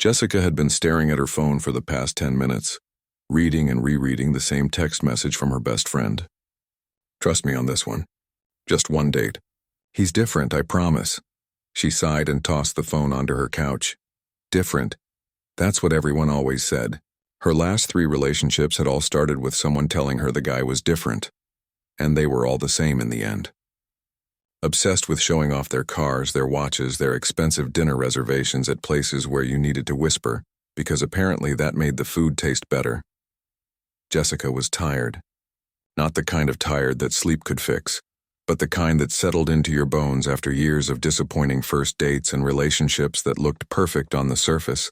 Jessica had been staring at her phone for the past 10 minutes, reading and rereading the same text message from her best friend. Trust me on this one. Just one date. He's different, I promise. She sighed and tossed the phone onto her couch. Different. That's what everyone always said. Her last 3 relationships had all started with someone telling her the guy was different, and they were all the same in the end. Obsessed with showing off their cars, their watches, their expensive dinner reservations at places where you needed to whisper, because apparently that made the food taste better. Jessica was tired. Not the kind of tired that sleep could fix, but the kind that settled into your bones after years of disappointing first dates and relationships that looked perfect on the surface,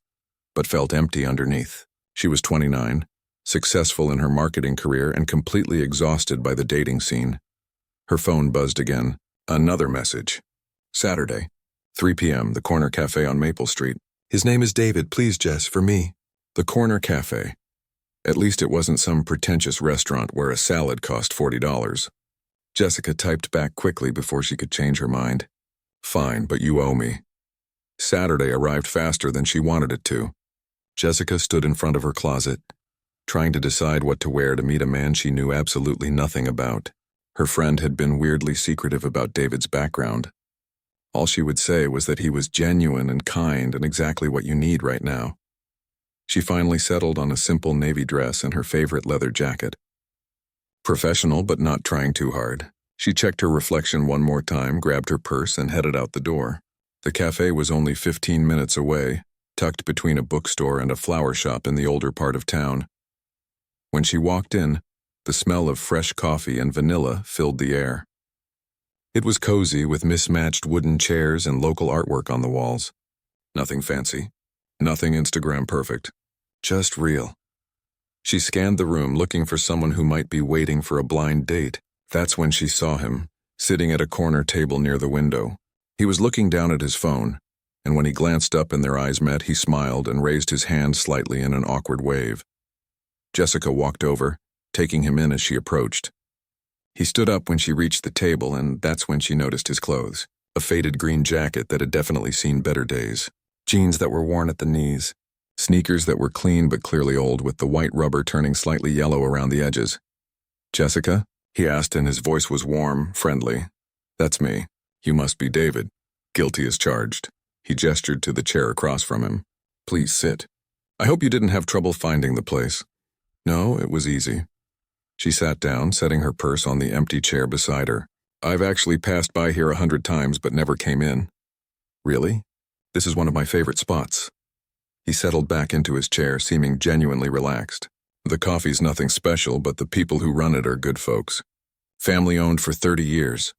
but felt empty underneath. She was 29, successful in her marketing career and completely exhausted by the dating scene. Her phone buzzed again. Another message. Saturday, 3 p.m., the Corner Cafe on Maple Street. His name is David, please, Jess, for me. The Corner Cafe. At least it wasn't some pretentious restaurant where a salad cost $40. Jessica typed back quickly before she could change her mind. Fine, but you owe me. Saturday arrived faster than she wanted it to. Jessica stood in front of her closet, trying to decide what to wear to meet a man she knew absolutely nothing about. Her friend had been weirdly secretive about David's background. All she would say was that he was genuine and kind and exactly what you need right now. She finally settled on a simple navy dress and her favorite leather jacket. Professional but not trying too hard. She checked her reflection one more time, grabbed her purse, and headed out the door. The cafe was only 15 minutes away, tucked between a bookstore and a flower shop in the older part of town. When she walked in, the smell of fresh coffee and vanilla filled the air. It was cozy with mismatched wooden chairs and local artwork on the walls. Nothing fancy, nothing Instagram perfect, just real. She scanned the room looking for someone who might be waiting for a blind date. That's when she saw him, sitting at a corner table near the window. He was looking down at his phone, and when he glanced up and their eyes met, he smiled and raised his hand slightly in an awkward wave. Jessica walked over, taking him in as she approached. He stood up when she reached the table, and that's when she noticed his clothes. A faded green jacket that had definitely seen better days. Jeans that were worn at the knees. Sneakers that were clean but clearly old, with the white rubber turning slightly yellow around the edges. Jessica? He asked, and his voice was warm, friendly. That's me. You must be David. Guilty as charged. He gestured to the chair across from him. Please sit. I hope you didn't have trouble finding the place. No, it was easy. She sat down, setting her purse on the empty chair beside her. I've actually passed by here 100 times but never came in. Really? This is one of my favorite spots. He settled back into his chair, seeming genuinely relaxed. The coffee's nothing special, but the people who run it are good folks. Family-owned for 30 years.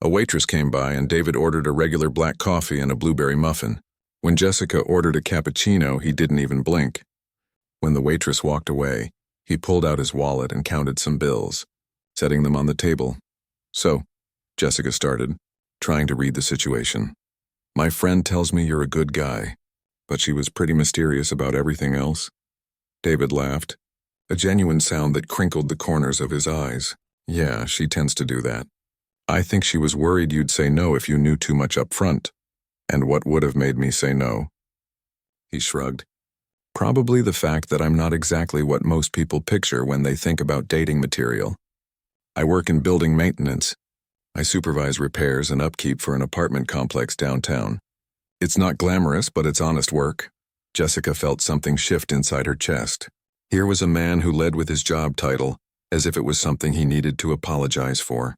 A waitress came by and David ordered a regular black coffee and a blueberry muffin. When Jessica ordered a cappuccino, he didn't even blink. When the waitress walked away, he pulled out his wallet and counted some bills, setting them on the table. So, Jessica started, trying to read the situation. My friend tells me you're a good guy, but she was pretty mysterious about everything else. David laughed, a genuine sound that crinkled the corners of his eyes. Yeah, she tends to do that. I think she was worried you'd say no if you knew too much up front. And what would have made me say no? He shrugged. Probably the fact that I'm not exactly what most people picture when they think about dating material. I work in building maintenance. I supervise repairs and upkeep for an apartment complex downtown. It's not glamorous, but it's honest work. Jessica felt something shift inside her chest. Here was a man who led with his job title, as if it was something he needed to apologize for.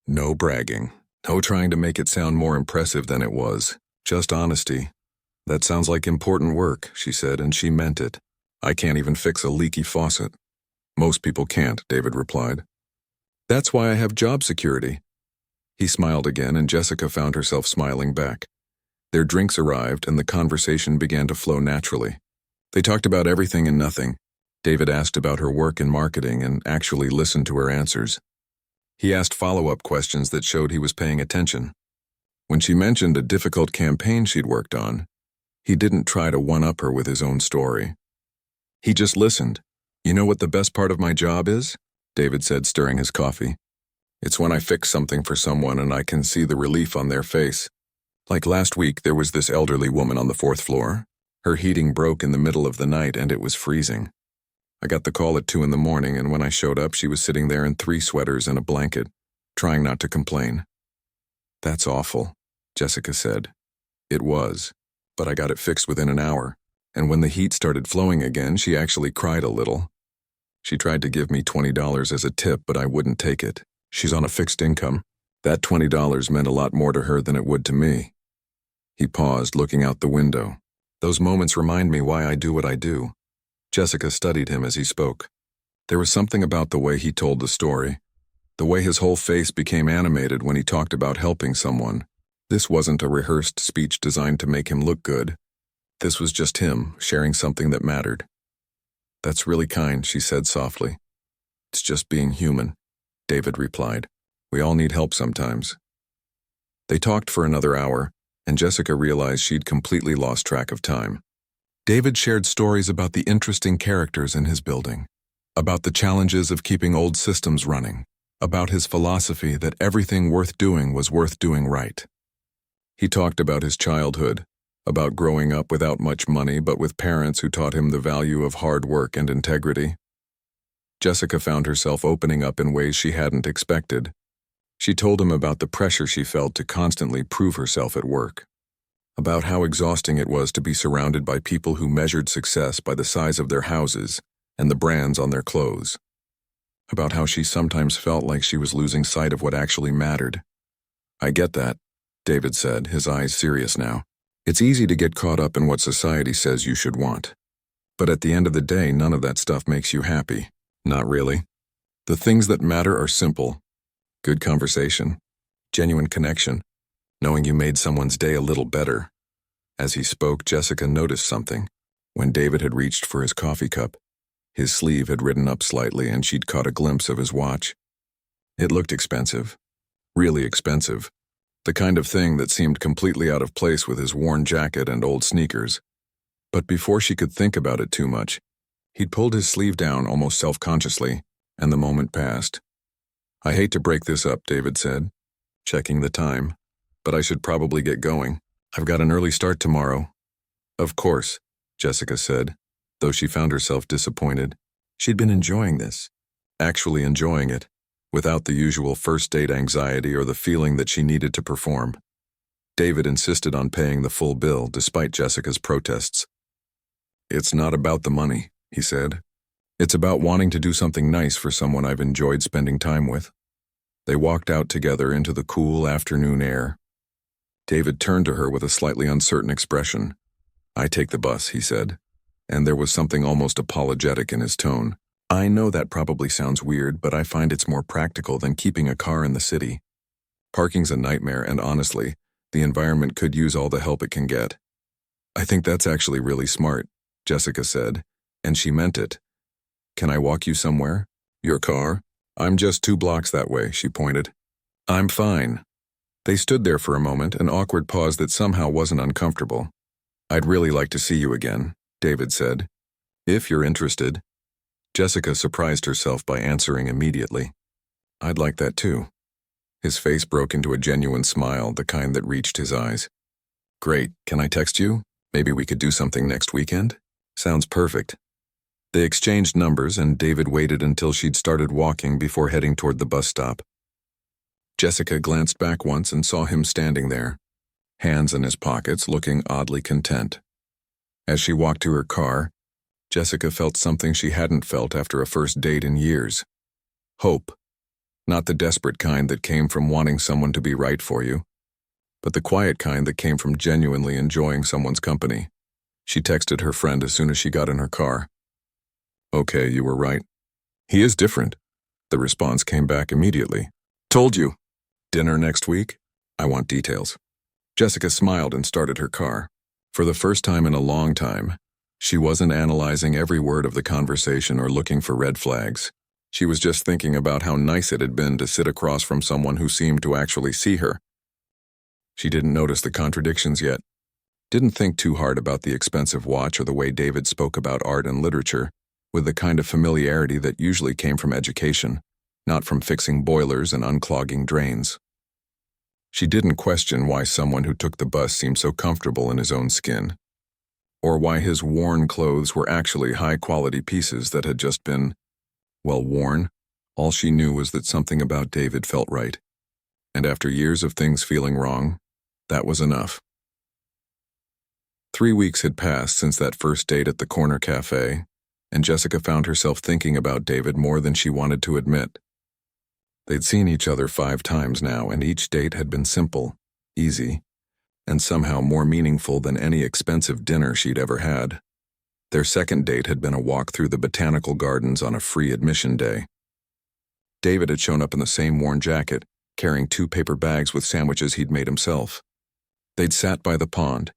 No bragging. No trying to make it sound more impressive than it was. Just honesty. That sounds like important work, she said, and she meant it. I can't even fix a leaky faucet. Most people can't, David replied. That's why I have job security. He smiled again, and Jessica found herself smiling back. Their drinks arrived, and the conversation began to flow naturally. They talked about everything and nothing. David asked about her work in marketing and actually listened to her answers. He asked follow-up questions that showed he was paying attention. When she mentioned a difficult campaign she'd worked on, he didn't try to one-up her with his own story. He just listened. You know what the best part of my job is? David said, stirring his coffee. It's when I fix something for someone and I can see the relief on their face. Like last week, there was this elderly woman on the 4th floor. Her heating broke in the middle of the night and it was freezing. I got the call at 2 in the morning, and when I showed up, she was sitting there in 3 sweaters and a blanket, trying not to complain. "That's awful," Jessica said. It was, but I got it fixed within an hour, and when the heat started flowing again, she actually cried a little. She tried to give me $20 as a tip, but I wouldn't take it. She's on a fixed income. That $20 meant a lot more to her than it would to me. He paused, looking out the window. Those moments remind me why I do what I do. Jessica studied him as he spoke. There was something about the way he told the story, the way his whole face became animated when he talked about helping someone. This wasn't a rehearsed speech designed to make him look good. This was just him, sharing something that mattered. "That's really kind," she said softly. "It's just being human," David replied. "We all need help sometimes." They talked for another hour, and Jessica realized she'd completely lost track of time. David shared stories about the interesting characters in his building, about the challenges of keeping old systems running, about his philosophy that everything worth doing was worth doing right. He talked about his childhood, about growing up without much money but with parents who taught him the value of hard work and integrity. Jessica found herself opening up in ways she hadn't expected. She told him about the pressure she felt to constantly prove herself at work, about how exhausting it was to be surrounded by people who measured success by the size of their houses and the brands on their clothes, about how she sometimes felt like she was losing sight of what actually mattered. "I get that," David said, his eyes serious now. "It's easy to get caught up in what society says you should want. But at the end of the day, none of that stuff makes you happy. Not really. The things that matter are simple. Good conversation, genuine connection, knowing you made someone's day a little better." As he spoke, Jessica noticed something. When David had reached for his coffee cup, his sleeve had ridden up slightly and she'd caught a glimpse of his watch. It looked expensive. Really expensive. The kind of thing that seemed completely out of place with his worn jacket and old sneakers. But before she could think about it too much, he'd pulled his sleeve down almost self-consciously, and the moment passed. "I hate to break this up," David said, checking the time, "but I should probably get going. I've got an early start tomorrow." "Of course," Jessica said, though she found herself disappointed. She'd been enjoying this, actually enjoying it, without the usual first date anxiety or the feeling that she needed to perform. David insisted on paying the full bill despite Jessica's protests. "It's not about the money," he said. "It's about wanting to do something nice for someone I've enjoyed spending time with." They walked out together into the cool afternoon air. David turned to her with a slightly uncertain expression. "I take the bus," he said, and there was something almost apologetic in his tone. "I know that probably sounds weird, but I find it's more practical than keeping a car in the city. Parking's a nightmare, and honestly, the environment could use all the help it can get." "I think that's actually really smart," Jessica said, and she meant it. "Can I walk you somewhere?" "Your car? I'm just 2 blocks that way," she pointed. "I'm fine." They stood there for a moment, an awkward pause that somehow wasn't uncomfortable. "I'd really like to see you again," David said. "If you're interested." Jessica surprised herself by answering immediately. "I'd like that too." His face broke into a genuine smile, the kind that reached his eyes. "Great, can I text you? Maybe we could do something next weekend?" "Sounds perfect." They exchanged numbers, and David waited until she'd started walking before heading toward the bus stop. Jessica glanced back once and saw him standing there, hands in his pockets, looking oddly content. As she walked to her car, Jessica felt something she hadn't felt after a first date in years. Hope. Not the desperate kind that came from wanting someone to be right for you, but the quiet kind that came from genuinely enjoying someone's company. She texted her friend as soon as she got in her car. "Okay, you were right. He is different." The response came back immediately. "Told you." "Dinner next week? I want details." Jessica smiled and started her car. For the first time in a long time, she wasn't analyzing every word of the conversation or looking for red flags. She was just thinking about how nice it had been to sit across from someone who seemed to actually see her. She didn't notice the contradictions yet. Didn't think too hard about the expensive watch or the way David spoke about art and literature, with the kind of familiarity that usually came from education, not from fixing boilers and unclogging drains. She didn't question why someone who took the bus seemed so comfortable in his own skin. or why his worn clothes were actually high-quality pieces that had just been, well, worn. All she knew was that something about David felt right. And after years of things feeling wrong, that was enough. 3 weeks had passed since that first date at the corner cafe, and Jessica found herself thinking about David more than she wanted to admit. They'd seen each other 5 times now, and each date had been simple, easy, and somehow more meaningful than any expensive dinner she'd ever had. Their second date had been a walk through the botanical gardens on a free admission day. David had shown up in the same worn jacket, carrying 2 paper bags with sandwiches he'd made himself. They'd sat by the pond,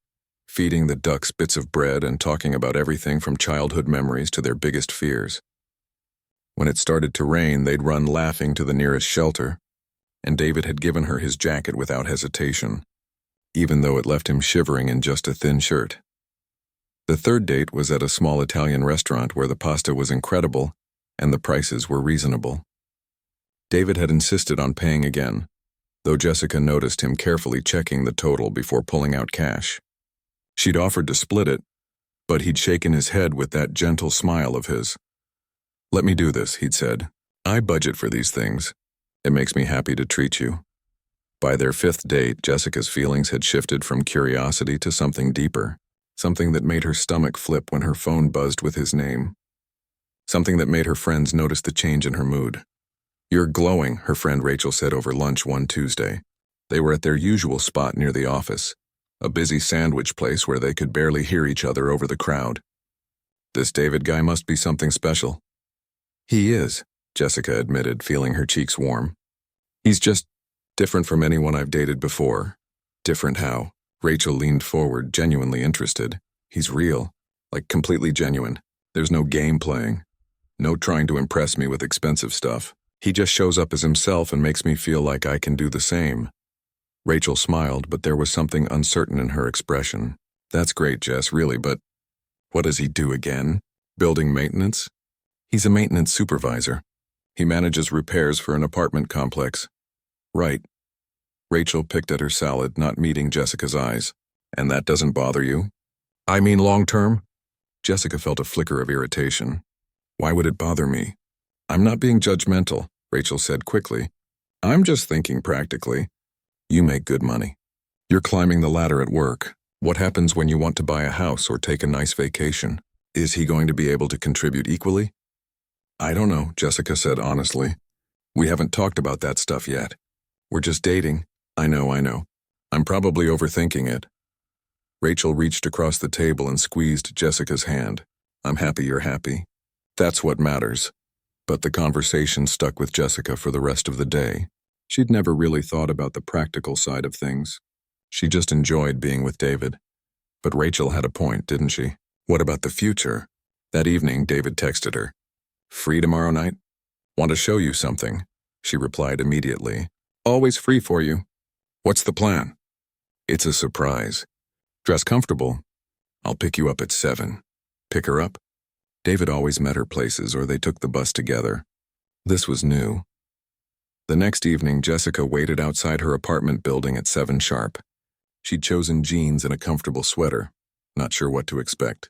feeding the ducks bits of bread and talking about everything from childhood memories to their biggest fears. When it started to rain, they'd run laughing to the nearest shelter, and David had given her his jacket without hesitation, even though it left him shivering in just a thin shirt. The third date was at a small Italian restaurant where the pasta was incredible and the prices were reasonable. David had insisted on paying again, though Jessica noticed him carefully checking the total before pulling out cash. She'd offered to split it, but he'd shaken his head with that gentle smile of his. "Let me do this," he'd said. "I budget for these things. It makes me happy to treat you." By their 5th date, Jessica's feelings had shifted from curiosity to something deeper, something that made her stomach flip when her phone buzzed with his name, something that made her friends notice the change in her mood. "You're glowing," her friend Rachel said over lunch one Tuesday. They were at their usual spot near the office, a busy sandwich place where they could barely hear each other over the crowd. "This David guy must be something special." "He is," Jessica admitted, feeling her cheeks warm. "He's just different from anyone I've dated before." "Different how?" Rachel leaned forward, genuinely interested. "He's real, like completely genuine. There's no game playing. No trying to impress me with expensive stuff. He just shows up as himself and makes me feel like I can do the same." Rachel smiled, but there was something uncertain in her expression. "That's great, Jess, really, but what does he do again? Building maintenance?" "He's a maintenance supervisor. He manages repairs for an apartment complex." "Right." Rachel picked at her salad, not meeting Jessica's eyes. "And that doesn't bother you?" "I mean long-term?" Jessica felt a flicker of irritation. "Why would it bother me?" "I'm not being judgmental," Rachel said quickly. "I'm just thinking practically. You make good money. You're climbing the ladder at work. What happens when you want to buy a house or take a nice vacation? Is he going to be able to contribute equally?" "I don't know," Jessica said honestly. "We haven't talked about that stuff yet. We're just dating." I know. I'm probably overthinking it." Rachel reached across the table and squeezed Jessica's hand. "I'm happy you're happy. That's what matters." But the conversation stuck with Jessica for the rest of the day. She'd never really thought about the practical side of things. She just enjoyed being with David. But Rachel had a point, didn't she? What about the future? That evening, David texted her. "Free tomorrow night? Want to show you something?" She replied immediately. "Always free for you." "What's the plan?" "It's a surprise. Dress comfortable. I'll pick you up at 7. Pick her up?" David always met her places or they took the bus together. This was new. The next evening, Jessica waited outside her apartment building at 7 sharp. She'd chosen jeans and a comfortable sweater, not sure what to expect.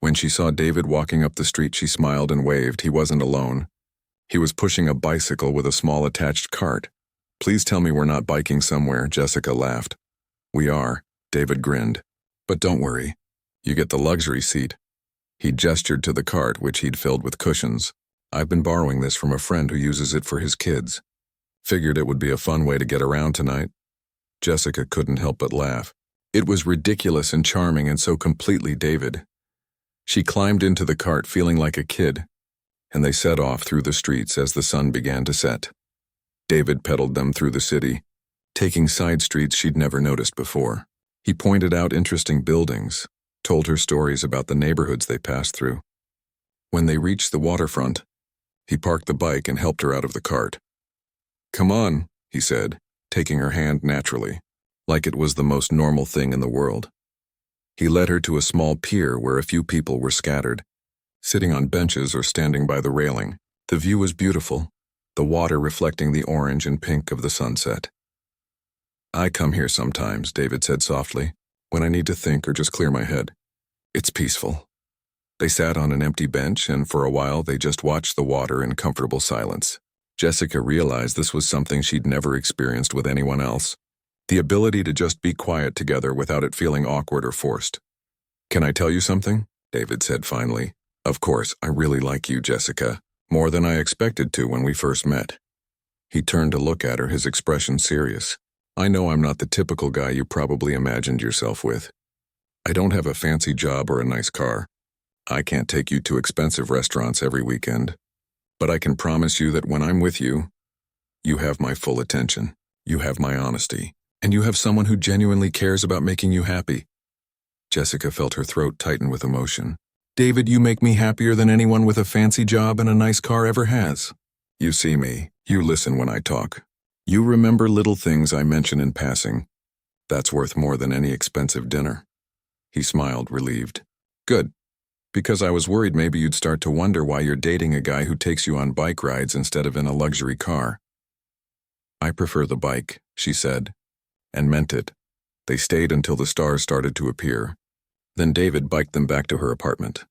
When she saw David walking up the street, she smiled and waved. He wasn't alone. He was pushing a bicycle with a small attached cart. "Please tell me we're not biking somewhere," Jessica laughed. "We are," David grinned. "But don't worry. You get the luxury seat." He gestured to the cart, which he'd filled with cushions. "I've been borrowing this from a friend who uses it for his kids. Figured it would be a fun way to get around tonight." Jessica couldn't help but laugh. It was ridiculous and charming and so completely David. She climbed into the cart feeling like a kid, and they set off through the streets as the sun began to set. David pedaled them through the city, taking side streets she'd never noticed before. He pointed out interesting buildings, told her stories about the neighborhoods they passed through. When they reached the waterfront, he parked the bike and helped her out of the cart. "Come on," he said, taking her hand naturally, like it was the most normal thing in the world. He led her to a small pier where a few people were scattered, sitting on benches or standing by the railing. The view was beautiful, the water reflecting the orange and pink of the sunset. "I come here sometimes," David said softly, "when I need to think or just clear my head." It's peaceful. They sat on an empty bench, and for a while they just watched the water in comfortable silence. Jessica realized this was something she'd never experienced with anyone else. The ability to just be quiet together without it feeling awkward or forced. "Can I tell you something?" David said finally. "Of course, I really like you, Jessica. More than I expected to when we first met." He turned to look at her, his expression serious. "I know I'm not the typical guy you probably imagined yourself with. I don't have a fancy job or a nice car. I can't take you to expensive restaurants every weekend. But I can promise you that when I'm with you, you have my full attention, you have my honesty, and you have someone who genuinely cares about making you happy." Jessica felt her throat tighten with emotion. "David, you make me happier than anyone with a fancy job and a nice car ever has. You see me, you listen when I talk. You remember little things I mention in passing. That's worth more than any expensive dinner." He smiled, relieved. "Good. Because I was worried maybe you'd start to wonder why you're dating a guy who takes you on bike rides instead of in a luxury car." "I prefer the bike," she said, and meant it. They stayed until the stars started to appear. Then David biked them back to her apartment.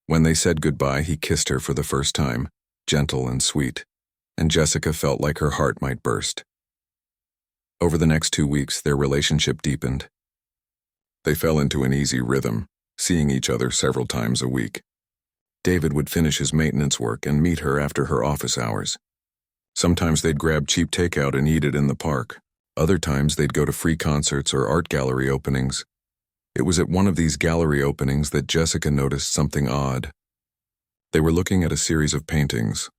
When they said goodbye, he kissed her for the first time, gentle and sweet, and Jessica felt like her heart might burst. Over the next 2 weeks, their relationship deepened. They fell into an easy rhythm, seeing each other several times a week. David would finish his maintenance work and meet her after her office hours. Sometimes they'd grab cheap takeout and eat it in the park. Other times they'd go to free concerts or art gallery openings. It was at one of these gallery openings that Jessica noticed something odd. They were looking at a series of paintings,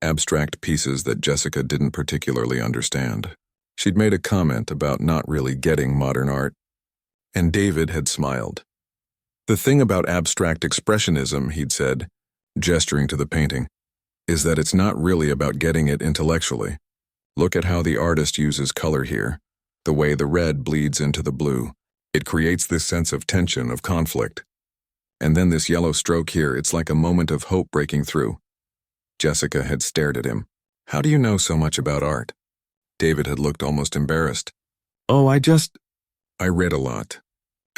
abstract pieces that Jessica didn't particularly understand. She'd made a comment about not really getting modern art, and David had smiled. "The thing about abstract expressionism," he'd said, gesturing to the painting, "is that it's not really about getting it intellectually. Look at how the artist uses color here, the way the red bleeds into the blue. It creates this sense of tension, of conflict. And then this yellow stroke here, it's like a moment of hope breaking through." Jessica had stared at him. "How do you know so much about art?" David had looked almost embarrassed. "Oh, I read a lot.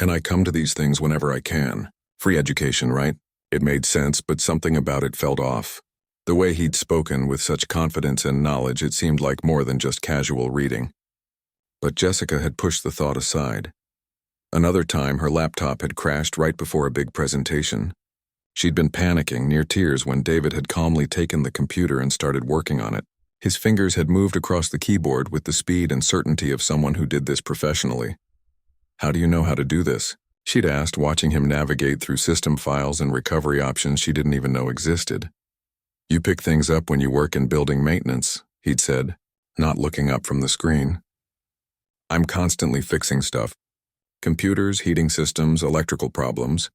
And I come to these things whenever I can. Free education, right?" It made sense, but something about it felt off. The way he'd spoken with such confidence and knowledge, it seemed like more than just casual reading. But Jessica had pushed the thought aside. Another time, her laptop had crashed right before a big presentation. She'd been panicking, near tears, when David had calmly taken the computer and started working on it. His fingers had moved across the keyboard with the speed and certainty of someone who did this professionally. "How do you know how to do this?" she'd asked, watching him navigate through system files and recovery options she didn't even know existed. "You pick things up when you work in building maintenance," he'd said, not looking up from the screen. "I'm constantly fixing stuff. Computers, heating systems, electrical problems.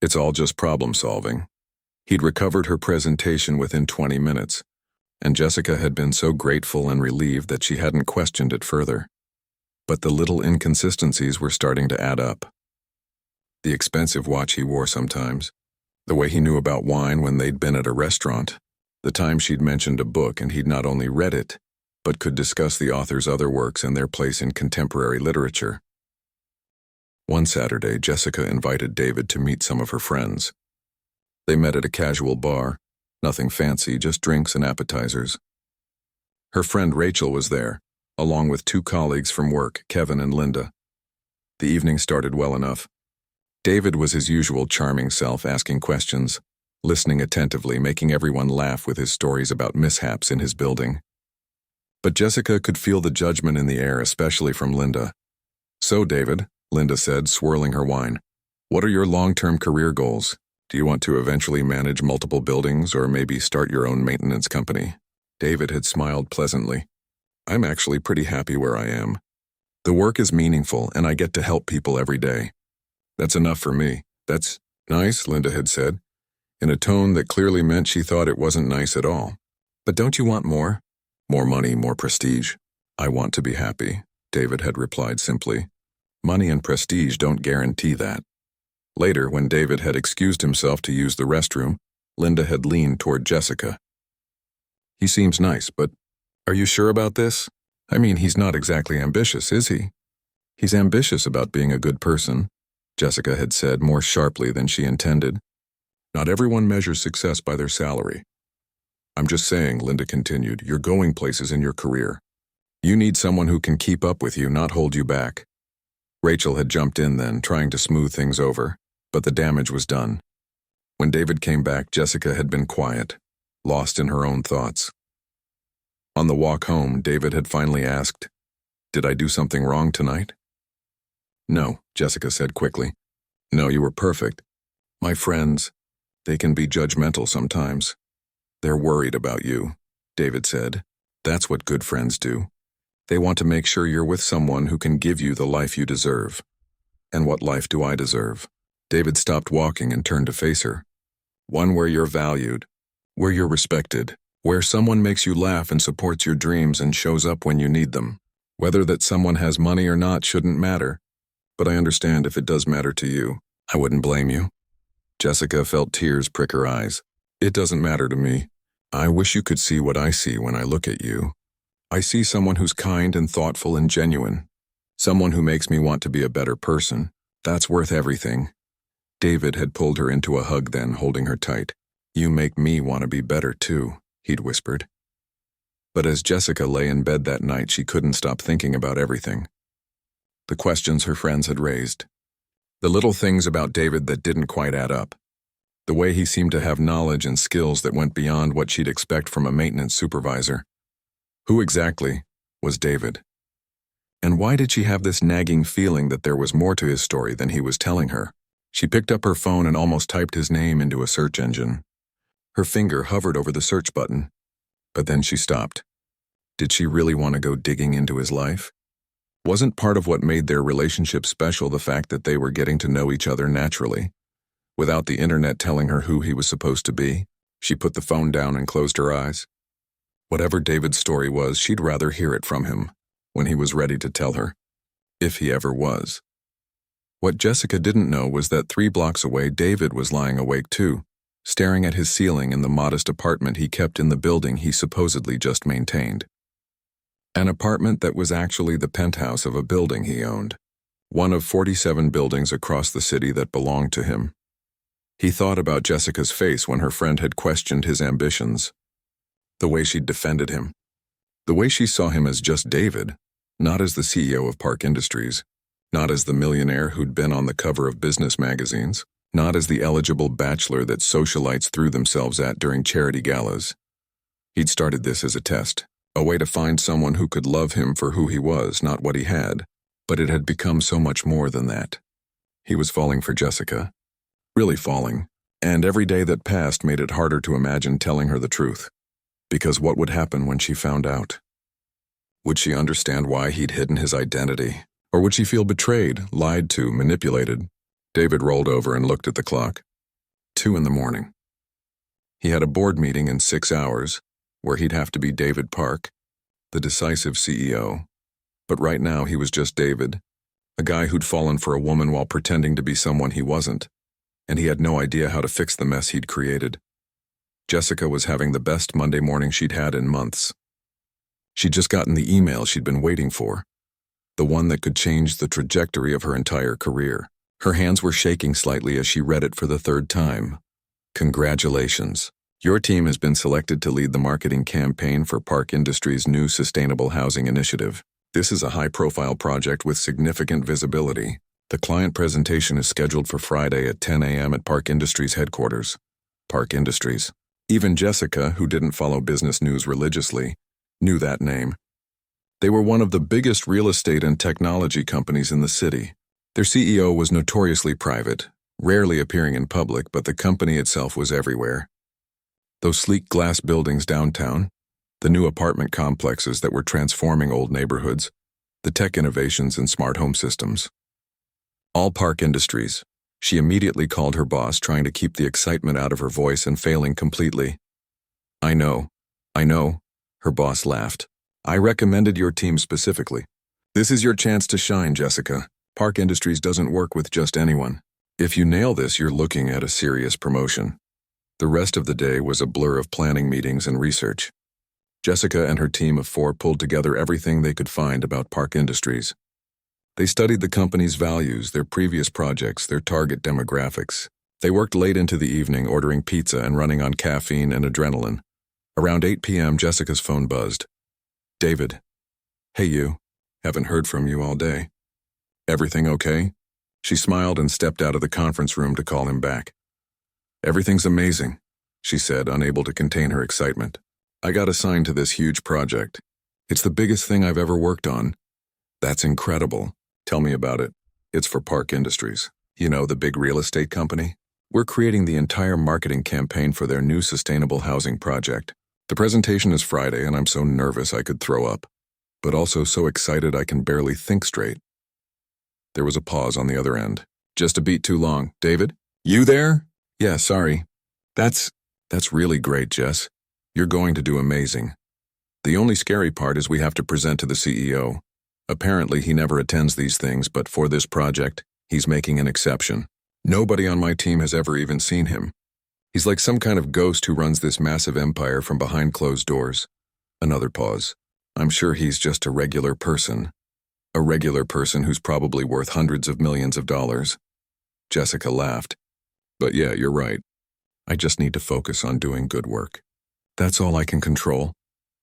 It's all just problem solving." He'd recovered her presentation within 20 minutes, and Jessica had been so grateful and relieved that she hadn't questioned it further. But the little inconsistencies were starting to add up. The expensive watch he wore sometimes, the way he knew about wine when they'd been at a restaurant, the time she'd mentioned a book and he'd not only read it, but could discuss the author's other works and their place in contemporary literature. One Saturday, Jessica invited David to meet some of her friends. They met at a casual bar, nothing fancy, just drinks and appetizers. Her friend Rachel was there, along with 2 colleagues from work, Kevin and Linda. The evening started well enough. David was his usual charming self, asking questions, listening attentively, making everyone laugh with his stories about mishaps in his building. But Jessica could feel the judgment in the air, especially from Linda. "So, David," Linda said, swirling her wine, "what are your long-term career goals? Do you want to eventually manage multiple buildings or maybe start your own maintenance company?" David had smiled pleasantly. "I'm actually pretty happy where I am. The work is meaningful and I get to help people every day. That's enough for me." "That's nice," Linda had said, in a tone that clearly meant she thought it wasn't nice at all. "But don't you want more?" "More money, more prestige." "I want to be happy," David had replied simply. "Money and prestige don't guarantee that." Later, when David had excused himself to use the restroom, Linda had leaned toward Jessica. "He seems nice, but are you sure about this? I mean, he's not exactly ambitious, is he?" "He's ambitious about being a good person. Jessica had said more sharply than she intended. Not everyone measures success by their salary. I'm just saying, Linda continued, you're going places in your career. You need someone who can keep up with you, not hold you back. Rachel had jumped in then, trying to smooth things over, but the damage was done. When David came back, Jessica had been quiet, lost in her own thoughts. On the walk home, David had finally asked, "Did I do something wrong tonight?" "No," Jessica said quickly. "No, you were perfect. My friends, they can be judgmental sometimes. They're worried about you," David said. "That's what good friends do. They want to make sure you're with someone who can give you the life you deserve." "And what life do I deserve?" David stopped walking and turned to face her. "One where you're valued, where you're respected, where someone makes you laugh and supports your dreams and shows up when you need them. Whether that someone has money or not shouldn't matter, but I understand if it does matter to you. I wouldn't blame you." Jessica felt tears prick her eyes. "It doesn't matter to me. I wish you could see what I see when I look at you. I see someone who's kind and thoughtful and genuine. Someone who makes me want to be a better person. That's worth everything." David had pulled her into a hug then, holding her tight. "You make me want to be better too," he'd whispered. But as Jessica lay in bed that night, she couldn't stop thinking about everything. The questions her friends had raised. The little things about David that didn't quite add up. The way he seemed to have knowledge and skills that went beyond what she'd expect from a maintenance supervisor. Who exactly was David? And why did she have this nagging feeling that there was more to his story than he was telling her? She picked up her phone and almost typed his name into a search engine. Her finger hovered over the search button, but then she stopped. Did she really want to go digging into his life? Wasn't part of what made their relationship special the fact that they were getting to know each other naturally, without the internet telling her who he was supposed to be? She put the phone down and closed her eyes. Whatever David's story was, she'd rather hear it from him, when he was ready to tell her, if he ever was. What Jessica didn't know was that 3 blocks away, David was lying awake too, staring at his ceiling in the modest apartment he kept in the building he supposedly just maintained. An apartment that was actually the penthouse of a building he owned, one of 47 buildings across the city that belonged to him. He thought about Jessica's face when her friend had questioned his ambitions, the way she'd defended him, the way she saw him as just David, not as the CEO of Park Industries, not as the millionaire who'd been on the cover of business magazines, not as the eligible bachelor that socialites threw themselves at during charity galas. He'd started this as a test, a way to find someone who could love him for who he was, not what he had, but it had become so much more than that. He was falling for Jessica, really falling, and every day that passed made it harder to imagine telling her the truth, because what would happen when she found out? Would she understand why he'd hidden his identity, or would she feel betrayed, lied to, manipulated? David rolled over and looked at the clock. 2 a.m. He had a board meeting in 6 hours, where he'd have to be David Park, the decisive CEO. But right now he was just David, a guy who'd fallen for a woman while pretending to be someone he wasn't, and he had no idea how to fix the mess he'd created. Jessica was having the best Monday morning she'd had in months. She'd just gotten the email she'd been waiting for, the one that could change the trajectory of her entire career. Her hands were shaking slightly as she read it for the 3rd time. "Congratulations. Your team has been selected to lead the marketing campaign for Park Industries' new sustainable housing initiative. This is a high-profile project with significant visibility. The client presentation is scheduled for Friday at 10 a.m. at Park Industries headquarters." Park Industries. Even Jessica, who didn't follow business news religiously, knew that name. They were one of the biggest real estate and technology companies in the city. Their CEO was notoriously private, rarely appearing in public, but the company itself was everywhere. Those sleek glass buildings downtown, the new apartment complexes that were transforming old neighborhoods, the tech innovations in smart home systems. All Park Industries. She immediately called her boss, trying to keep the excitement out of her voice and failing completely. I know, her boss laughed. "I recommended your team specifically. This is your chance to shine, Jessica. Park Industries doesn't work with just anyone. If you nail this, you're looking at a serious promotion." The rest of the day was a blur of planning meetings and research. Jessica and her team of 4 pulled together everything they could find about Park Industries. They studied the company's values, their previous projects, their target demographics. They worked late into the evening, ordering pizza and running on caffeine and adrenaline. Around 8 p.m., Jessica's phone buzzed. David. Hey, you. Haven't heard from you all day. Everything okay? She smiled and stepped out of the conference room to call him back. Everything's amazing, she said, unable to contain her excitement. I got assigned to this huge project. It's the biggest thing I've ever worked on. That's incredible. Tell me about it. It's for Park Industries. You know, the big real estate company? We're creating the entire marketing campaign for their new sustainable housing project. The presentation is Friday, and I'm so nervous I could throw up, but also so excited I can barely think straight. There was a pause on the other end. Just a beat too long. David? You there? Yeah, sorry. That's really great, Jess. You're going to do amazing. The only scary part is we have to present to the CEO. Apparently, he never attends these things, but for this project, he's making an exception. Nobody on my team has ever even seen him. He's like some kind of ghost who runs this massive empire from behind closed doors. Another pause. I'm sure he's just a regular person. A regular person who's probably worth hundreds of millions of dollars. Jessica laughed. But yeah, you're right. I just need to focus on doing good work. That's all I can control.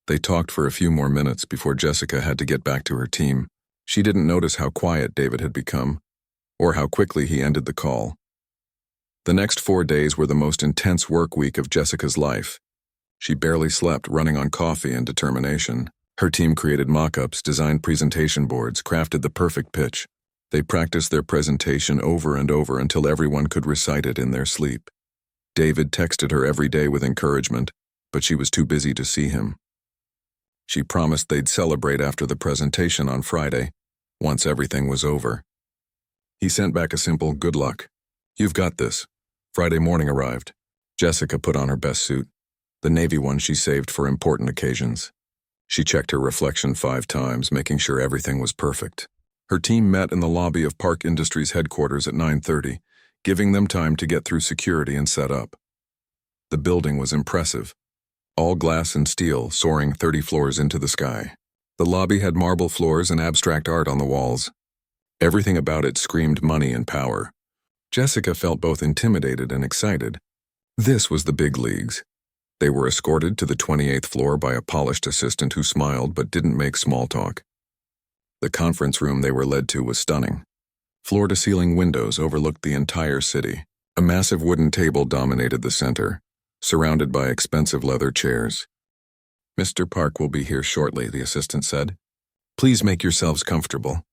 They talked for a few more minutes before Jessica had to get back to her team. She didn't notice how quiet David had become, or how quickly he ended the call. The next 4 days were the most intense work week of Jessica's life. She barely slept, running on coffee and determination. Her team created mock-ups, designed presentation boards, crafted the perfect pitch. They practiced their presentation over and over until everyone could recite it in their sleep. David texted her every day with encouragement, but she was too busy to see him. She promised they'd celebrate after the presentation on Friday, once everything was over. He sent back a simple "good luck. You've got this." Friday morning arrived. Jessica put on her best suit, the navy one she saved for important occasions. She checked her reflection 5 times, making sure everything was perfect. Her team met in the lobby of Park Industries headquarters at 9:30, giving them time to get through security and set up. The building was impressive. All glass and steel, soaring 30 floors into the sky. The lobby had marble floors and abstract art on the walls. Everything about it screamed money and power. Jessica felt both intimidated and excited. This was the big leagues. They were escorted to the 28th floor by a polished assistant who smiled but didn't make small talk. The conference room they were led to was stunning. Floor-to-ceiling windows overlooked the entire city. A massive wooden table dominated the center, surrounded by expensive leather chairs. "Mr. Park will be here shortly," the assistant said. "Please make yourselves comfortable.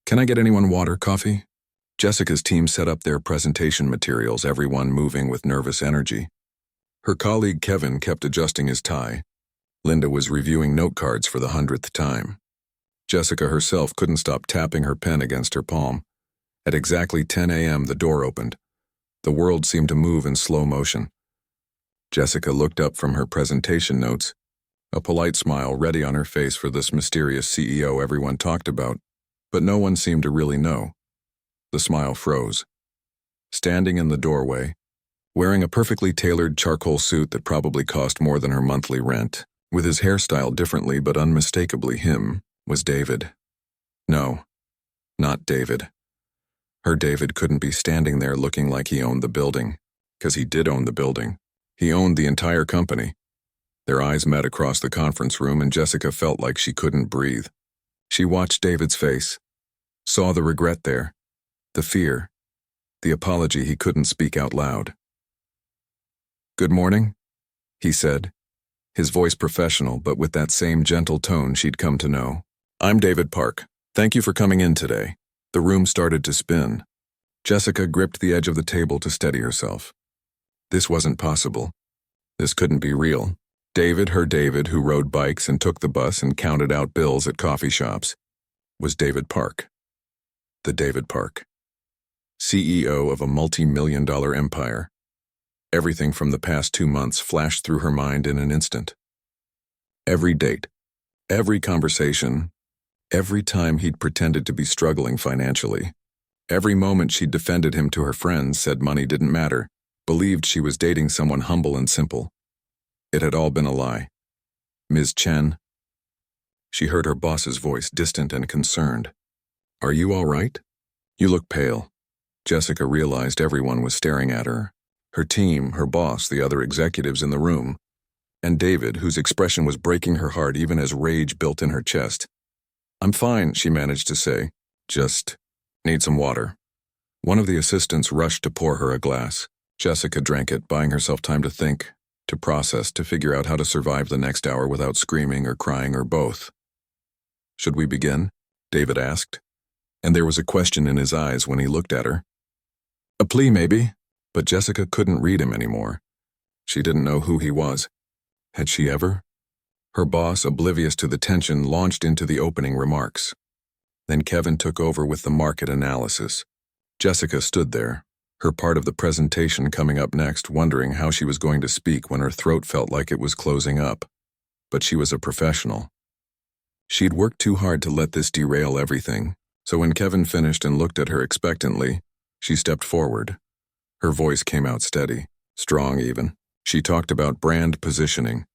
Can I get anyone water, coffee?" Jessica's team set up their presentation materials, everyone moving with nervous energy. Her colleague Kevin kept adjusting his tie. Linda was reviewing note cards for the 100th time. Jessica herself couldn't stop tapping her pen against her palm. At exactly 10 a.m., the door opened. The world seemed to move in slow motion. Jessica looked up from her presentation notes, a polite smile ready on her face for this mysterious CEO everyone talked about, but no one seemed to really know. The smile froze. Standing in the doorway, wearing a perfectly tailored charcoal suit that probably cost more than her monthly rent, with his hairstyle differently but unmistakably him, was David. No, not David. Her David couldn't be standing there looking like he owned the building, because he did own the building. He owned the entire company. Their eyes met across the conference room, and Jessica felt like she couldn't breathe. She watched David's face, saw the regret there, the fear, the apology he couldn't speak out loud. "Good morning," he said, his voice professional but with that same gentle tone she'd come to know. "I'm David Park. Thank you for coming in today." The room started to spin. Jessica gripped the edge of the table to steady herself. This wasn't possible. This couldn't be real. David, her David, who rode bikes and took the bus and counted out bills at coffee shops, was David Park. The David Park. CEO of a multi-million-dollar empire. Everything from the past 2 months flashed through her mind in an instant. Every date, every conversation, every time he'd pretended to be struggling financially, every moment she'd defended him to her friends, said money didn't matter, believed she was dating someone humble and simple. It had all been a lie. "Ms. Chen?" She heard her boss's voice, distant and concerned. Are you all right? You look pale. Jessica realized everyone was staring at her. Her team, her boss, the other executives in the room, and David, whose expression was breaking her heart even as rage built in her chest. I'm fine, she managed to say. Just need some water. One of the assistants rushed to pour her a glass. Jessica drank it, buying herself time to think, to process, to figure out how to survive the next hour without screaming or crying or both. Should we begin? David asked, and there was a question in his eyes when he looked at her. A plea, maybe, but Jessica couldn't read him anymore. She didn't know who he was. Had she ever? Her boss, oblivious to the tension, launched into the opening remarks. Then Kevin took over with the market analysis. Jessica stood there, her part of the presentation coming up next, wondering how she was going to speak when her throat felt like it was closing up. But she was a professional. She'd worked too hard to let this derail everything, so when Kevin finished and looked at her expectantly, she stepped forward. Her voice came out steady, strong even. She talked about brand positioning,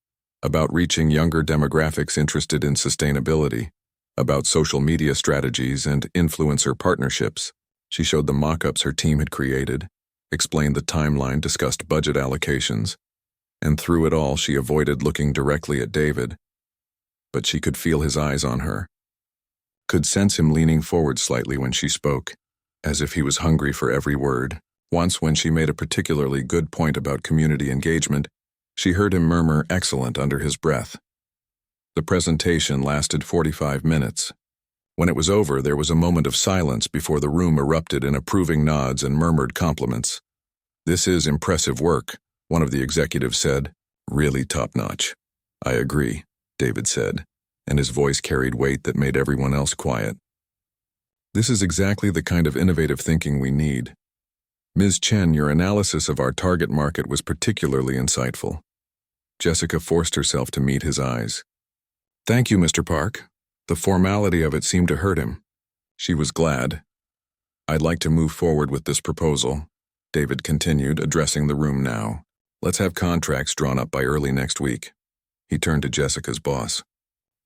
about reaching younger demographics interested in sustainability, about social media strategies and influencer partnerships. She showed the mock-ups her team had created, explained the timeline, discussed budget allocations, and through it all she avoided looking directly at David. But she could feel his eyes on her, could sense him leaning forward slightly when she spoke, as if he was hungry for every word. Once, when she made a particularly good point about community engagement, she heard him murmur "excellent" under his breath. The presentation lasted 45 minutes. When it was over, there was a moment of silence before the room erupted in approving nods and murmured compliments. "This is impressive work," one of the executives said. "Really top-notch." "I agree," David said, and his voice carried weight that made everyone else quiet. "This is exactly the kind of innovative thinking we need. Ms. Chen, your analysis of our target market was particularly insightful." Jessica forced herself to meet his eyes. "Thank you, Mr. Park." The formality of it seemed to hurt him. She was glad. "I'd like to move forward with this proposal," David continued, addressing the room now. "Let's have contracts drawn up by early next week." He turned to Jessica's boss.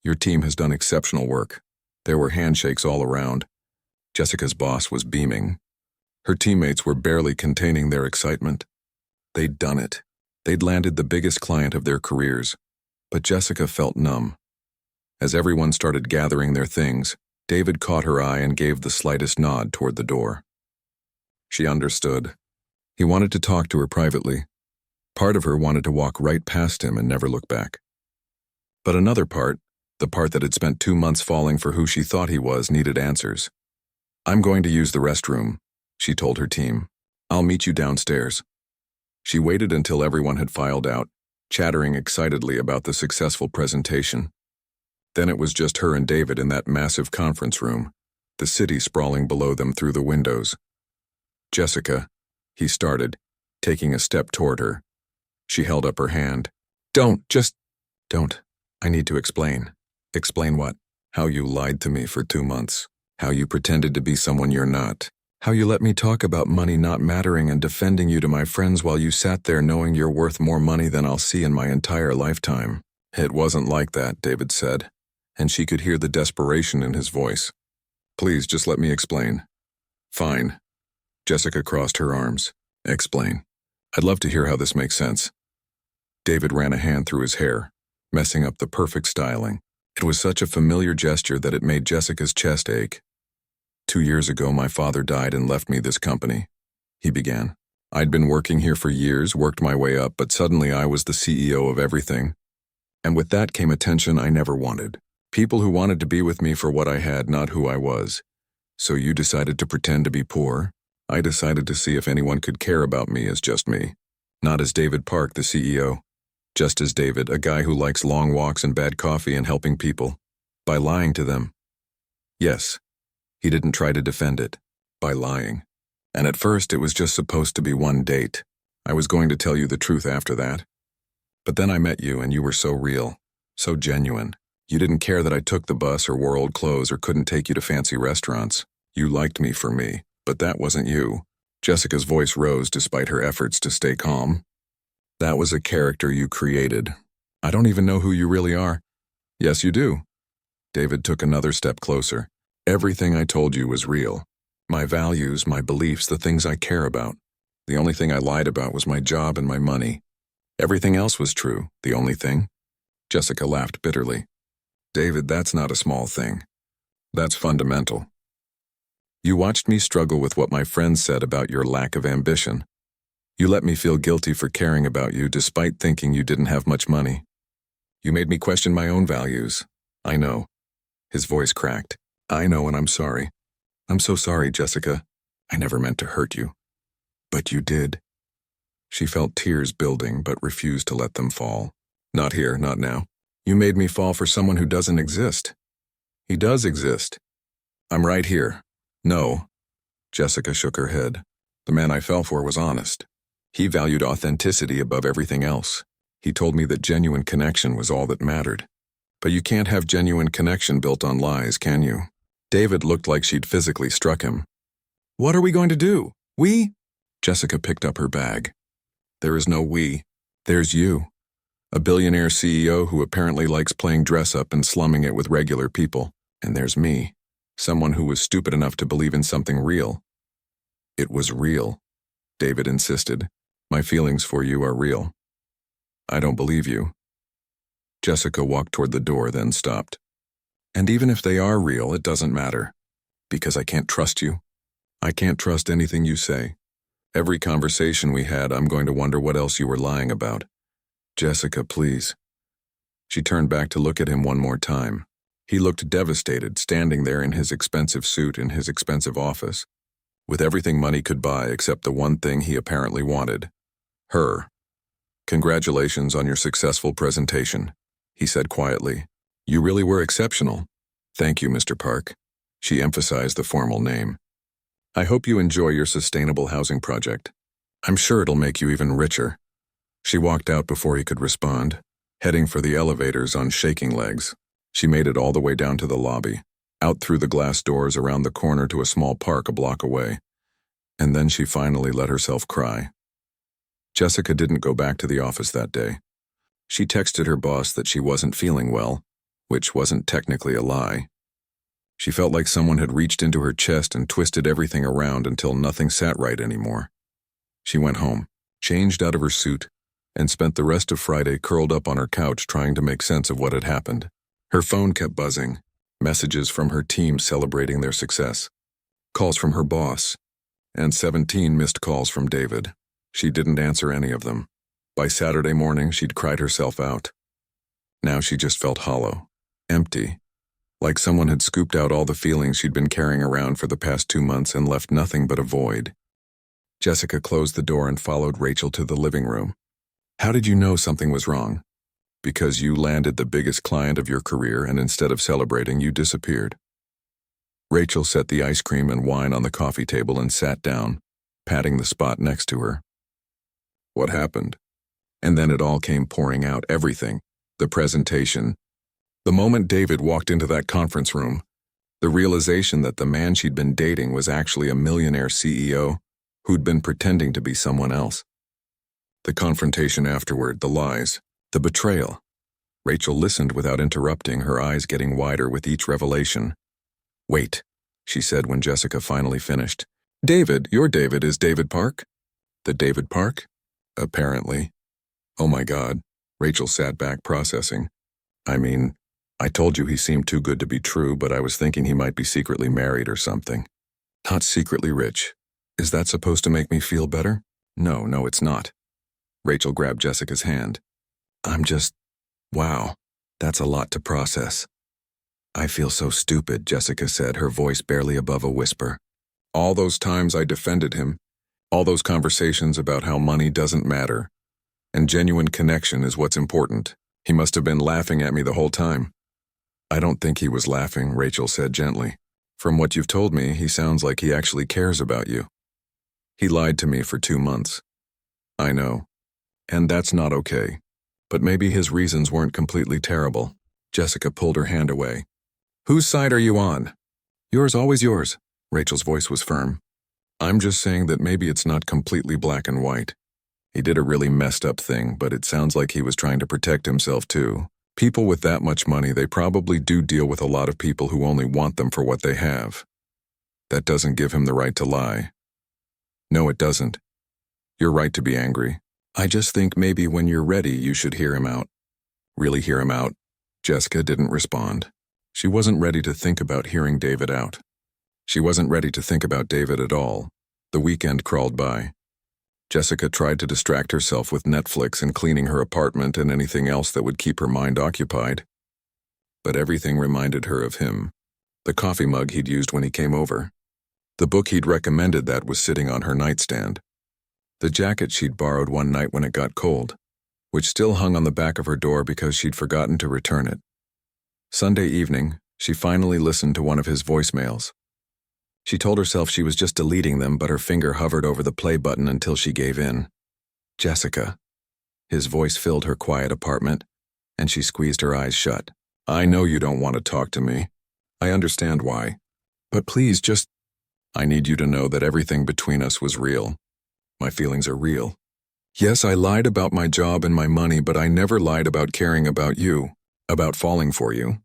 "Your team has done exceptional work." There were handshakes all around. Jessica's boss was beaming. Her teammates were barely containing their excitement. They'd done it. They'd landed the biggest client of their careers. But Jessica felt numb. As everyone started gathering their things, David caught her eye and gave the slightest nod toward the door. She understood. He wanted to talk to her privately. Part of her wanted to walk right past him and never look back. But another part, the part that had spent 2 months falling for who she thought he was, needed answers. "I'm going to use the restroom," she told her team. "I'll meet you downstairs." She waited until everyone had filed out, chattering excitedly about the successful presentation. Then it was just her and David in that massive conference room, the city sprawling below them through the windows. "Jessica," he started, taking a step toward her. She held up her hand. Don't. I need to explain." "Explain what?" "How you lied to me for 2 months. How you pretended to be someone you're not. How you let me talk about money not mattering and defending you to my friends while you sat there knowing you're worth more money than I'll see in my entire lifetime." "It wasn't like that," David said, and she could hear the desperation in his voice. "Please, just let me explain." "Fine." Jessica crossed her arms. "Explain. I'd love to hear how this makes sense." David ran a hand through his hair, messing up the perfect styling. It was such a familiar gesture that it made Jessica's chest ache. 2 years ago, my father died and left me this company," he began. "I'd been working here for years, worked my way up, but suddenly I was the CEO of everything. And with that came attention I never wanted. People who wanted to be with me for what I had, not who I was. So you decided to pretend to be poor. I decided to see if anyone could care about me as just me. Not as David Park, the CEO. Just as David, a guy who likes long walks and bad coffee and helping people. By lying to them." Yes. He didn't try to defend it. By lying. "And at first it was just supposed to be one date. I was going to tell you the truth after that. But then I met you and you were so real, so genuine. You didn't care that I took the bus or wore old clothes or couldn't take you to fancy restaurants. You liked me for me, but that wasn't you." Jessica's voice rose despite her efforts to stay calm. "That was a character you created. I don't even know who you really are." "Yes, you do." David took another step closer. Everything I told you was real. My values, my beliefs, the things I care about. The only thing I lied about was my job and my money. Everything else was true, the only thing. Jessica laughed bitterly. David, that's not a small thing. That's fundamental. You watched me struggle with what my friends said about your lack of ambition. You let me feel guilty for caring about you despite thinking you didn't have much money. You made me question my own values. I know. His voice cracked. I know, and I'm sorry. I'm so sorry, Jessica. I never meant to hurt you. But you did. She felt tears building but refused to let them fall. Not here, not now. You made me fall for someone who doesn't exist. He does exist. I'm right here. No. Jessica shook her head. The man I fell for was honest. He valued authenticity above everything else. He told me that genuine connection was all that mattered. But you can't have genuine connection built on lies, can you? David looked like she'd physically struck him. What are we going to do? We? Jessica picked up her bag. There is no we. There's you. A billionaire CEO who apparently likes playing dress-up and slumming it with regular people. And there's me, someone who was stupid enough to believe in something real. It was real, David insisted. My feelings for you are real. I don't believe you. Jessica walked toward the door, then stopped. And even if they are real, it doesn't matter. Because I can't trust you. I can't trust anything you say. Every conversation we had, I'm going to wonder what else you were lying about. Jessica, please. She turned back to look at him one more time. He looked devastated, standing there in his expensive suit in his expensive office, with everything money could buy except the one thing he apparently wanted. Her. Congratulations on your successful presentation, he said quietly. You really were exceptional. Thank you, Mr. Park. She emphasized the formal name. I hope you enjoy your sustainable housing project. I'm sure it'll make you even richer. She walked out before he could respond, heading for the elevators on shaking legs. She made it all the way down to the lobby, out through the glass doors around the corner to a small park a block away. And then she finally let herself cry. Jessica didn't go back to the office that day. She texted her boss that she wasn't feeling well, which wasn't technically a lie. She felt like someone had reached into her chest and twisted everything around until nothing sat right anymore. She went home, changed out of her suit, and spent the rest of Friday curled up on her couch trying to make sense of what had happened. Her phone kept buzzing, messages from her team celebrating their success, calls from her boss, and 17 missed calls from David. She didn't answer any of them. By Saturday morning, she'd cried herself out. Now she just felt hollow, empty, like someone had scooped out all the feelings she'd been carrying around for the past 2 months and left nothing but a void. Jessica closed the door and followed Rachel to the living room. How did you know something was wrong? Because you landed the biggest client of your career and instead of celebrating, you disappeared. Rachel set the ice cream and wine on the coffee table and sat down, patting the spot next to her. What happened? And then it all came pouring out, everything, the presentation. The moment David walked into that conference room, the realization that the man she'd been dating was actually a millionaire CEO who'd been pretending to be someone else. The confrontation afterward, the lies, the betrayal. Rachel listened without interrupting, her eyes getting wider with each revelation. Wait, she said when Jessica finally finished. David, your David is David Park? The David Park? Apparently. Oh my God. Rachel sat back processing. I mean, I told you he seemed too good to be true, but I was thinking he might be secretly married or something. Not secretly rich. Is that supposed to make me feel better? No, it's not. Rachel grabbed Jessica's hand. Wow, that's a lot to process. I feel so stupid, Jessica said, her voice barely above a whisper. All those times I defended him, all those conversations about how money doesn't matter, and genuine connection is what's important. He must have been laughing at me the whole time. I don't think he was laughing, Rachel said gently. From what you've told me, he sounds like he actually cares about you. He lied to me for 2 months. I know. And that's not okay. But maybe his reasons weren't completely terrible. Jessica pulled her hand away. Whose side are you on? Yours, always yours. Rachel's voice was firm. I'm just saying that maybe it's not completely black and white. He did a really messed up thing, but it sounds like he was trying to protect himself too. People with that much money, they probably do deal with a lot of people who only want them for what they have. That doesn't give him the right to lie. No, it doesn't. You're right to be angry. I just think maybe when you're ready, you should hear him out. Really hear him out? Jessica didn't respond. She wasn't ready to think about hearing David out. She wasn't ready to think about David at all. The weekend crawled by. Jessica tried to distract herself with Netflix and cleaning her apartment and anything else that would keep her mind occupied. But everything reminded her of him. The coffee mug he'd used when he came over. The book he'd recommended that was sitting on her nightstand. The jacket she'd borrowed one night when it got cold, which still hung on the back of her door because she'd forgotten to return it. Sunday evening, she finally listened to one of his voicemails. She told herself she was just deleting them, but her finger hovered over the play button until she gave in. Jessica. His voice filled her quiet apartment, and she squeezed her eyes shut. I know you don't want to talk to me. I understand why. But please I need you to know that everything between us was real. My feelings are real. Yes, I lied about my job and my money, but I never lied about caring about you, about falling for you.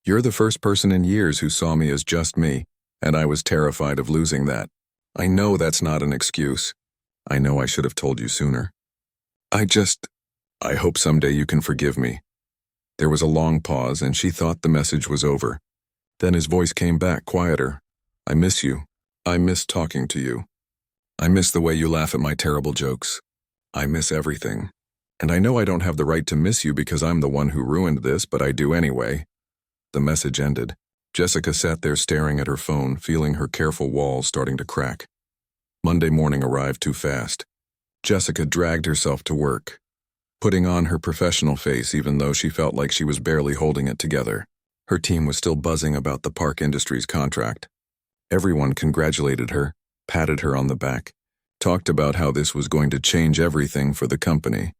You're the first person in years who saw me as just me, and I was terrified of losing that. I know that's not an excuse. I know I should have told you sooner. I hope someday you can forgive me. There was a long pause, and she thought the message was over. Then his voice came back, quieter. I miss you. I miss talking to you. I miss the way you laugh at my terrible jokes. I miss everything. And I know I don't have the right to miss you because I'm the one who ruined this, but I do anyway. The message ended. Jessica sat there staring at her phone, feeling her careful walls starting to crack. Monday morning arrived too fast. Jessica dragged herself to work, putting on her professional face even though she felt like she was barely holding it together. Her team was still buzzing about the Park Industries contract. Everyone congratulated her, patted her on the back, talked about how this was going to change everything for the company.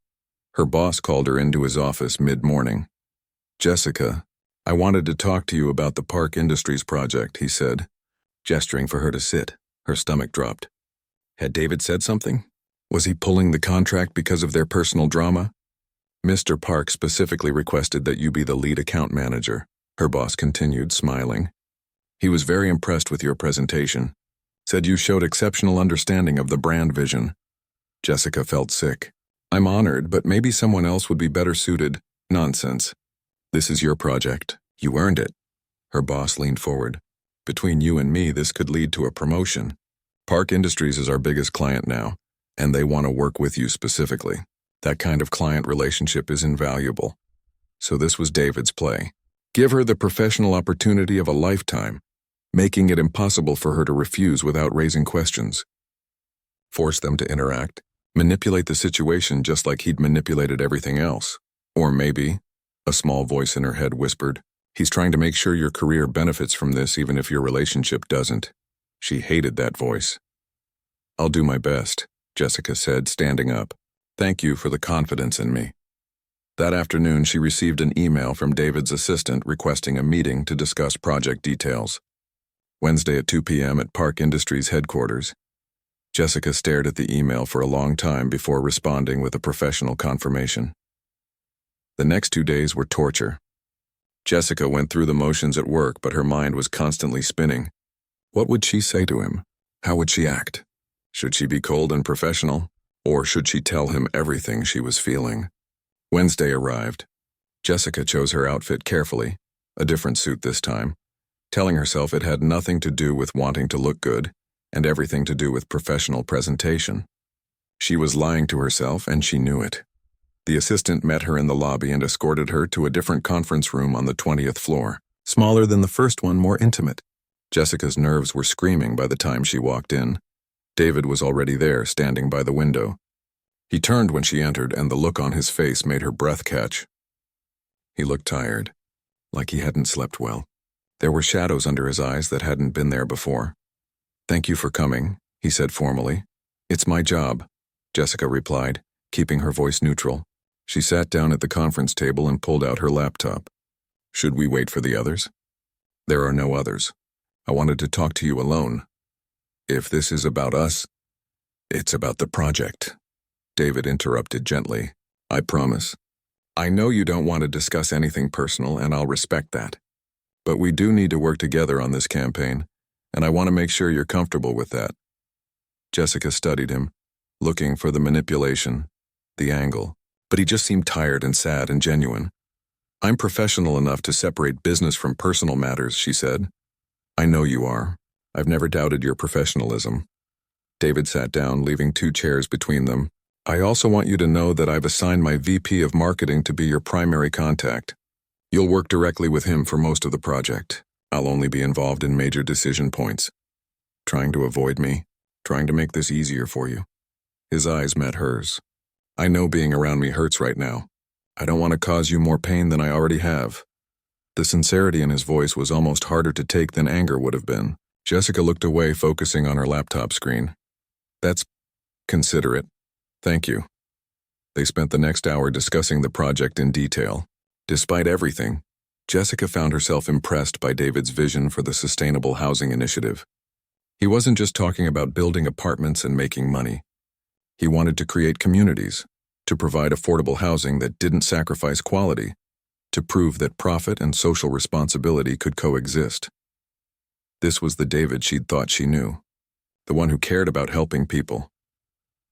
Her boss called her into his office mid-morning. Jessica, I wanted to talk to you about the Park Industries project, he said, gesturing for her to sit. Her stomach dropped. Had David said something? Was he pulling the contract because of their personal drama? Mr. Park specifically requested that you be the lead account manager, her boss continued, smiling. He was very impressed with your presentation. Said you showed exceptional understanding of the brand vision. Jessica felt sick. I'm honored, but maybe someone else would be better suited. Nonsense. This is your project. You earned it. Her boss leaned forward. Between you and me, this could lead to a promotion. Park Industries is our biggest client now, and they want to work with you specifically. That kind of client relationship is invaluable. So this was David's play. Give her the professional opportunity of a lifetime, making it impossible for her to refuse without raising questions. Force them to interact, manipulate the situation just like he'd manipulated everything else. Or maybe, a small voice in her head whispered, he's trying to make sure your career benefits from this even if your relationship doesn't. She hated that voice. I'll do my best, Jessica said, standing up. Thank you for the confidence in me. That afternoon, she received an email from David's assistant requesting a meeting to discuss project details. Wednesday at 2 p.m. at Park Industries headquarters. Jessica stared at the email for a long time before responding with a professional confirmation. The next 2 days were torture. Jessica went through the motions at work, but her mind was constantly spinning. What would she say to him? How would she act? Should she be cold and professional, or should she tell him everything she was feeling? Wednesday arrived. Jessica chose her outfit carefully, a different suit this time, telling herself it had nothing to do with wanting to look good and everything to do with professional presentation. She was lying to herself, and she knew it. The assistant met her in the lobby and escorted her to a different conference room on the 20th floor, smaller than the first one, more intimate. Jessica's nerves were screaming by the time she walked in. David was already there, standing by the window. He turned when she entered, and the look on his face made her breath catch. He looked tired, like he hadn't slept well. There were shadows under his eyes that hadn't been there before. Thank you for coming, he said formally. It's my job, Jessica replied, keeping her voice neutral. She sat down at the conference table and pulled out her laptop. Should we wait for the others? There are no others. I wanted to talk to you alone. If this is about us, it's about the project. David interrupted gently. I promise. I know you don't want to discuss anything personal, and I'll respect that. But we do need to work together on this campaign, and I want to make sure you're comfortable with that. Jessica studied him, looking for the manipulation, the angle, but he just seemed tired and sad and genuine. I'm professional enough to separate business from personal matters, she said. I know you are. I've never doubted your professionalism. David sat down, leaving 2 chairs between them. I also want you to know that I've assigned my VP of marketing to be your primary contact. You'll work directly with him for most of the project. I'll only be involved in major decision points. Trying to avoid me, trying to make this easier for you. His eyes met hers. I know being around me hurts right now. I don't want to cause you more pain than I already have. The sincerity in his voice was almost harder to take than anger would have been. Jessica looked away, focusing on her laptop screen. That's considerate. Thank you. They spent the next hour discussing the project in detail. Despite everything, Jessica found herself impressed by David's vision for the sustainable housing initiative. He wasn't just talking about building apartments and making money. He wanted to create communities, to provide affordable housing that didn't sacrifice quality, to prove that profit and social responsibility could coexist. This was the David she'd thought she knew, the one who cared about helping people.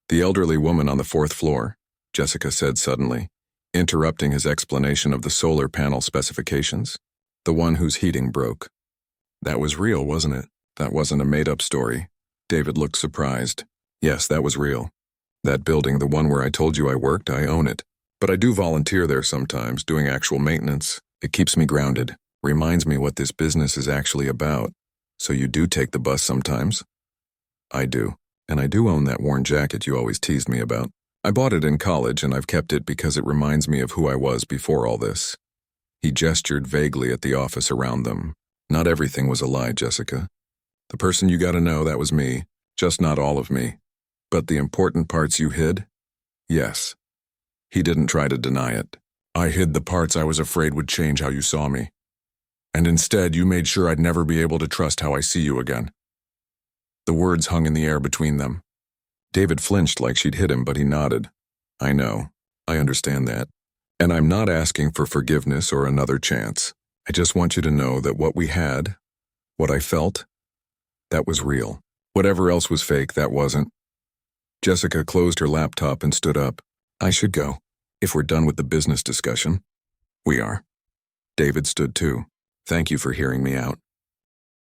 The elderly woman on the 4th floor, Jessica said suddenly, interrupting his explanation of the solar panel specifications, the one whose heating broke. That was real, wasn't it? That wasn't a made-up story. David looked surprised. Yes, that was real. That building, the one where I told you I worked, I own it. But I do volunteer there sometimes, doing actual maintenance. It keeps me grounded, reminds me what this business is actually about. So you do take the bus sometimes? I do. And I do own that worn jacket you always teased me about. I bought it in college, and I've kept it because it reminds me of who I was before all this. He gestured vaguely at the office around them. Not everything was a lie, Jessica. The person you gotta know, that was me. Just not all of me. But the important parts you hid? Yes. He didn't try to deny it. I hid the parts I was afraid would change how you saw me. And instead, you made sure I'd never be able to trust how I see you again. The words hung in the air between them. David flinched like she'd hit him, but he nodded. I know. I understand that. And I'm not asking for forgiveness or another chance. I just want you to know that what we had, what I felt, that was real. Whatever else was fake, that wasn't. Jessica closed her laptop and stood up. I should go, if we're done with the business discussion. We are. David stood too. Thank you for hearing me out.